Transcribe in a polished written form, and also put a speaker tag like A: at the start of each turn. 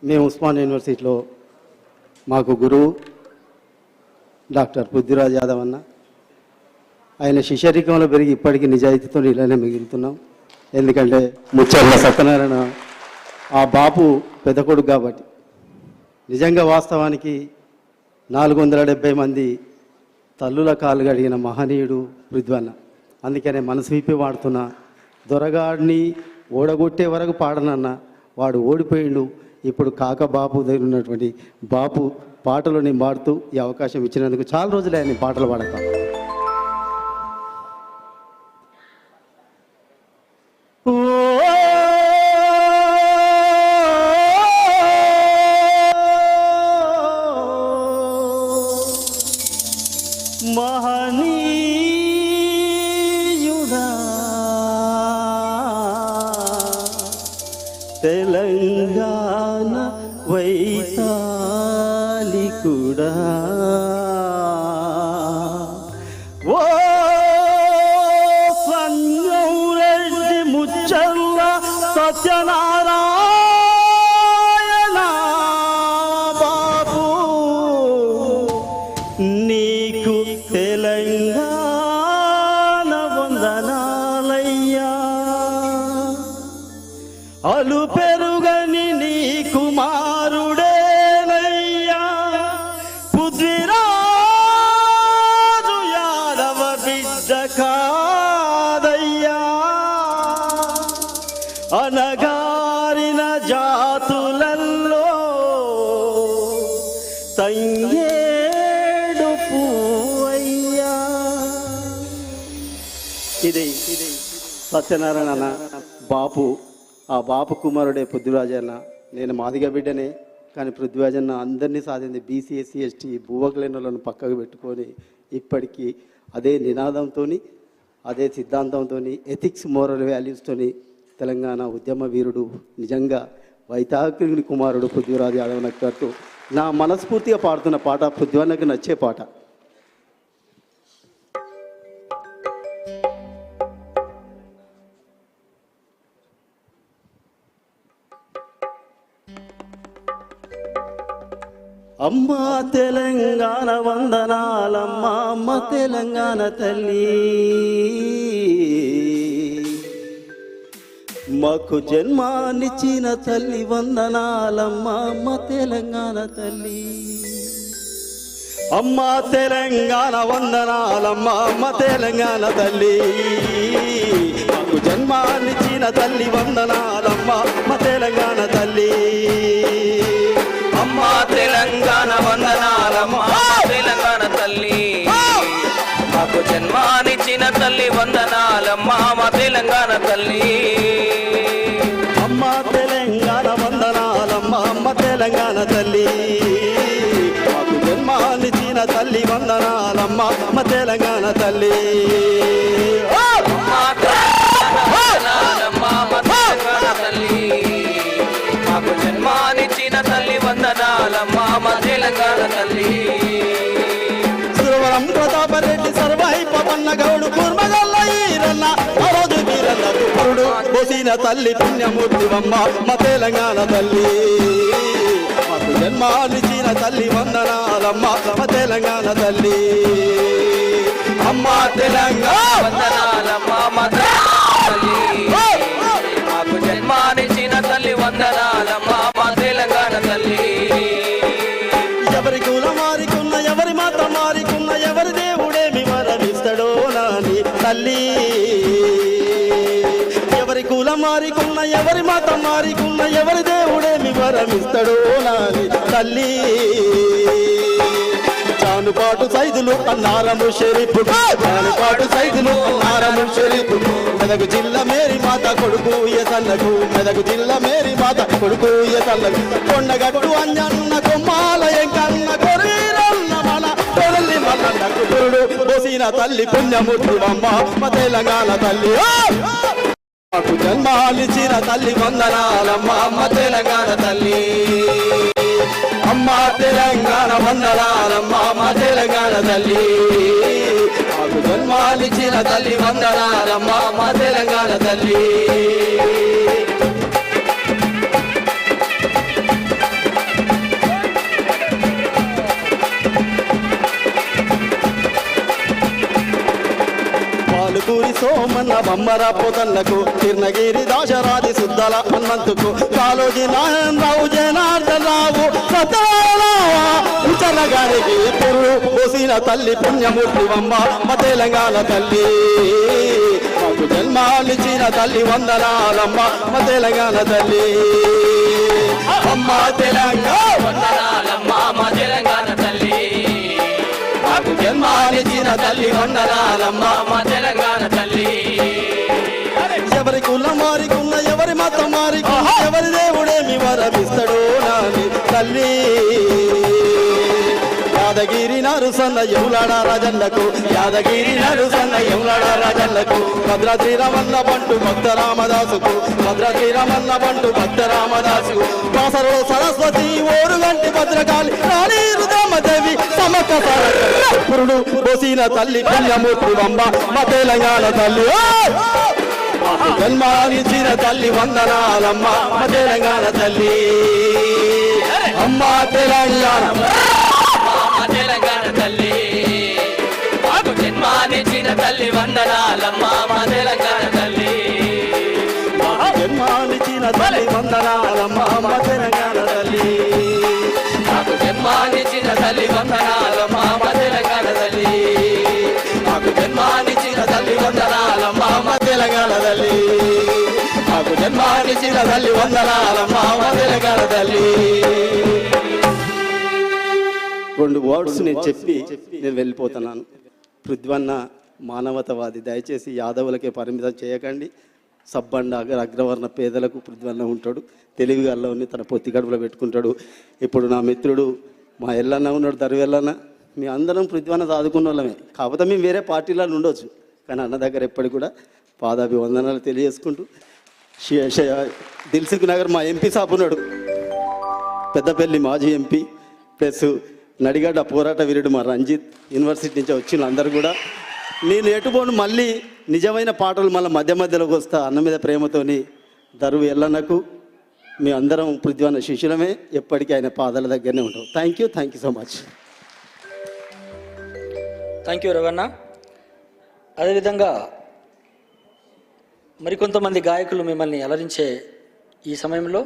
A: మేము ఉస్మానియా యూనివర్సిటీలో మాకు గురువు డాక్టర్ పృథ్వీరాజ్ యాదవ్ అన్న. ఆయన శిష్యరికంలో పెరిగి ఇప్పటికీ నిజాయితీతో ఇలానే మిగులుతున్నాం. ఎందుకంటే ముచ్చర్ల సత్యనారాయణ ఆ బాపు పెద్ద కొడుకు కాబట్టి. నిజంగా వాస్తవానికి 470 మంది తల్లుల కాలు గడిగిన మహనీయుడు పృథ్వన్న. అందుకనే మనసు విప్పి వాడుతున్న దొరగాడిని ఓడగొట్టే వరకు పాడనన్న వాడు ఓడిపోయిండు. ఇప్పుడు కాక బాపు దగ్గర ఉన్నటువంటి బాపు పాటలు నేను పాడుతూ ఈ అవకాశం ఇచ్చినందుకు చాలా రోజులే ఆయన పాటలు పాడతాను. మహనీయుడా తెలంగాణ వైతాళికుడా ఓ సంగౌరెడ్డి ముచ్చర్ల సత్యనారాయణ బాబు నీకు తెలంగాణ వందనాలయ్యా. అలు పెరుగని నీ కుమారుడేనయ్యా పృథ్వీరాజు యాదవ బిడ్డ కాదయ్యా. అనగారిన జాతులల్లో తంగేడు పువ్వయ్యా. ఇది సత్యనారాయణ అన్న బాపు. ఆ బాపు కుమారుడే పృథ్వీరాజన్న. నేను మాదిగ బిడ్డనే, కానీ పృథ్వీరాజన్న అందరినీ సాధింది. బీసీ ఎస్సీ ఎస్టీ భూవకులైనలను పక్కకు పెట్టుకొని ఇప్పటికీ అదే నినాదంతో అదే సిద్ధాంతంతో ఎథిక్స్ మోరల్ వాల్యూస్తో తెలంగాణ ఉద్యమ వీరుడు నిజంగా వైతాళికుని కుమారుడు పృథ్వీరాజ్ యాదవ్ నక్కట్టు నా మనస్ఫూర్తిగా పాడుతున్న పాట పృథ్వన్నకు నచ్చే పాట. అమ్మా తెలంగాణ వందనాలమ్మా, అమ్మ తెలంగాణ తల్లి, మాకు జన్మానిచ్చిన తల్లి వందనాలమ్మా, అమ్మ తెలంగాణ తల్లి. అమ్మా తెలంగాణ వందనాలమ్మా, అమ్మ తెలంగాణ తల్లి, మాకు జన్మానిచ్చిన తల్లి వందనాలమ్మా, అమ్మ తెలంగాణ తల్లి.
B: అమ్మా తెలంగాణ వందనాలమ్మా, తెలంగాణ తల్లి, మాకు జన్మానిచ్చిన తల్లి వందనాలమ్మా, మా తెలంగాణ తల్లి.
A: అమ్మా తెలంగాణ వందనాలమ్మా, అమ్మ తెలంగాణ తల్లి, మాకు జన్మానిచ్చిన తల్లి వందనాలమ్మా, అమ్మ తెలంగాణ తల్లి.
B: అమ్మా తెలంగాణ వందనాలమ్మా, మా తెలంగాణ తల్లి, మాకు జన్మానిచ్చిన తల్లి వందనాలమ్మా, మా తెలంగాణ తల్లి.
A: సురవరం ప్రతాపరెడ్డి సర్వాయి పవన్న గౌడు కూర్మగల్ల ఈరన్న ఆ రోజు వీరన్నకు పురుడు పోసిన తల్లి పుణ్యమూర్తివమ్మ, మా తెలంగాణ తల్లి, మాకు జన్మానిచ్చిన తల్లి వందనాలమ్మ, మా తెలంగాణ తల్లి.
B: అమ్మా తెలంగాణ వందనాలమ్మా, మా తెలంగాణ తల్లి, మాకు జన్మానిచ్చిన తల్లి వందనాలమ్మా, మా తెలంగాణ తల్లి.
A: ఎవరి కుల మారికున్న, ఎవరి మాత మారికున్న, ఎవరి దేవుడేమి వరమిస్తాడో నాని తల్లి. ఎవరి కుల మారికున్న, ఎవరి మాత మారికున్న, ఎవరి దేవుడేమి వరమిస్తాడో నాని తల్లి. జానుపాటు సైదులు అన్నారము షరీఫ్, జానుపాటు సైదులు అన్నారము షరీఫ్, మెదకు జిల్లా మేరీ మాత కొడుకు ఎసన్నకు, మెదకు జిల్లా మేరీ మాత కొడుకు ఎసన్నకు, కొండగట్టు అంజన్న కొమ్మాలయం కన్న కొరీరన్న మన కొడలి మల్లన్నకు పురుడు పోసిన తల్లి పుణ్యమూర్తివమ్మ, మా తెలంగాణ తల్లి. మాకు జన్మాలిచ్చిన తల్లి వందనాలమ్మ, అమ్మ తెలంగాణ తల్లి. అమ్మ తెలంగాణ వందనాలమ్మ, అమ్మ తెలంగాణ తల్లి, మాకు జన్మాలిచ్చిన తల్లి వందనాలమ్మ, అమ్మ తెలంగాణ తల్లి. భీమన్న బొమ్మర పోతన్నకు తిరునగిరి దాశరాది శుద్ధల హనుమంతుకు కాలోజీ నారాయణరావు జనార్దన్ రావు సత్యనారాయణ గారికి పురుడు పోసిన తల్లి పుణ్యమూర్తి అమ్మ మా తెలంగాణ తల్లి మాకు జన్మాలిచ్చిన తల్లి వందనాలమ్మ మా తెలంగాణ తల్లి అమ్మ తెలంగాణ
B: వందనాలమ్మ మా తెలంగాణ తల్లి
A: మాకు జన్మాలిచ్చిన తల్లి వందనాలమ్మ
B: మా తెలంగాణ తల్లి
A: ఎవరి కులం మారికున్న ఎవరి మతం మారికున్న ఎవరి దేవుడేమి వరమిస్తాడో నాని తల్లి యాదగిరి నరుసన్న యములాడ రాజన్నకు యాదగిరి నరుసన్న యములాడ రాజన్నకు భద్రాద్రి రమన్న బంటు భక్త రామదాసుకు భద్రాద్రి రమన్న బంటు భక్త రామదాసుకు కాసరలో సరస్వతి ఓరుగంటి భద్రకాళి రాణి రుద్రమదేవి సమక్క పురుడు పోసిన తల్లి పుణ్యమూర్తి అమ్మ మా తెలంగాణ తల్లి జన్మానిచ్చిన తల్లి వందనాలమ్మ మా తెలంగాణ తల్లి అమ్మ తెలంగాణ
B: మా తెలంగాణ తల్లి మాకు జన్మానిచ్చిన తల్లి వందనాలమ్మ మా తెలంగాణ తల్లి
A: జన్మానిచ్చిన తల్లి వందనాలమ్మ మా తెలంగాణ తల్లి
B: మాకు జన్మానిచ్చిన తల్లి వందనాలమ్మ మా తెలంగాణ తల్లి
A: మాకు జన్మానిచ్చిన తల్లి వందనాలమ్మ మా తెలంగాణ తల్లి మాకు జన్మానిచ్చిన తల్లి వందనాలమ్మ మా తెలంగాణ తల్లి రెండు వర్డ్స్ నేను చెప్పి నేను వెళ్ళిపోతున్నాను. పృథ్వన్న మానవతావాది, దయచేసి యాదవులకే పరిమితం చేయకండి. సబ్బండ అగ్రవర్ణ పేదలకు పృథ్వన్న ఉంటాడు, తెలివిగల్లోని తన పొత్తి గడుపులో పెట్టుకుంటాడు. ఇప్పుడు నా మిత్రుడు మా ఎల్లన్న ఉన్నాడు, దరివెల్లన్న, మీ అందరం పృథ్వన్న సాదుకున్న వాళ్ళమే. కాకపోతే మేము వేరే పార్టీలలో ఉండొచ్చు, కానీ అన్న దగ్గర ఎప్పటికి కూడా పాదాభివందనాలు తెలియజేసుకుంటూ దిల్సుఖ్ నగర్ మా ఎంపీ సాబ్ ఉన్నాడు, పెద్దపల్లి మాజీ ఎంపీ ప్లస్ నడిగడ్డ పోరాట వీరుడు మా రంజిత్, యూనివర్సిటీ నుంచి వచ్చిన అందరూ కూడా. నేను ఎటుపోను మళ్ళీ నిజమైన పాటలు మళ్ళీ మధ్య మధ్యలోకి వస్తా. అన్న మీద ప్రేమతోని దరువు ఎల్లన్నకు మీ అందరం పృథ్వన్న శిష్యులమే, ఎప్పటికీ ఆయన పాదాల దగ్గరనే ఉంటాం. Thank you so much.
C: Thank you రవణ. అదేవిధంగా మరికొంతమంది గాయకులు మిమ్మల్ని అలరించే ఈ సమయంలో